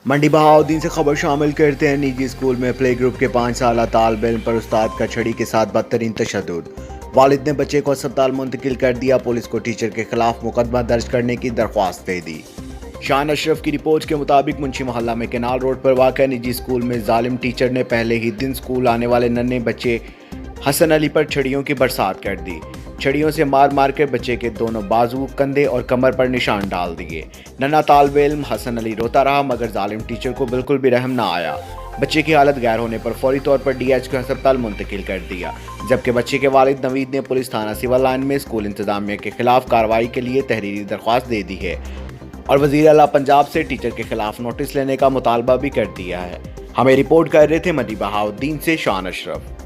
मंडी बहाउद्दीन से खबर शामिल करते हैं। निजी स्कूल में प्ले ग्रुप के 5 साल तालिब इल्म पर उस्ताद का छड़ी के साथ बदतरीन तशद्दुद। वालिद ने बच्चे को अस्पताल मुंतकिल कर दिया। पुलिस को टीचर के खिलाफ मुकदमा दर्ज करने की दरख्वास्त दे दी। शान अशरफ की रिपोर्ट के मुताबिक मुंशी मोहल्ला में केनाल रोड पर वाक़ निजी स्कूल में जालिम टीचर ने पहले ही दिन स्कूल आने वाले नन्हे बच्चे हसन अली पर छड़ियों की बरसात कर दी। छड़ियों से मार मार कर बच्चे के दोनों बाजू, कंधे और कमर पर निशान डाल दिए। नन्हा तालिब इल्म हसन अली रोता रहा मगर जालिम टीचर को बिल्कुल भी रहम ना आया। बच्चे की हालत गैर होने पर फौरी तौर पर DH को अस्पताल मुंतकिल कर दिया, जबकि बच्चे के वालिद नवीद ने पुलिस थाना सिविल लाइन में स्कूल इंतजामिया के खिलाफ कार्रवाई के लिए तहरीरी दरख्वास्त दे दी है और वज़ीर आला पंजाब से टीचर के खिलाफ नोटिस लेने का मुतालबा भी कर दिया है। हमें रिपोर्ट कर रहे थे मंडी बहाउद्दीन से शान अशरफ।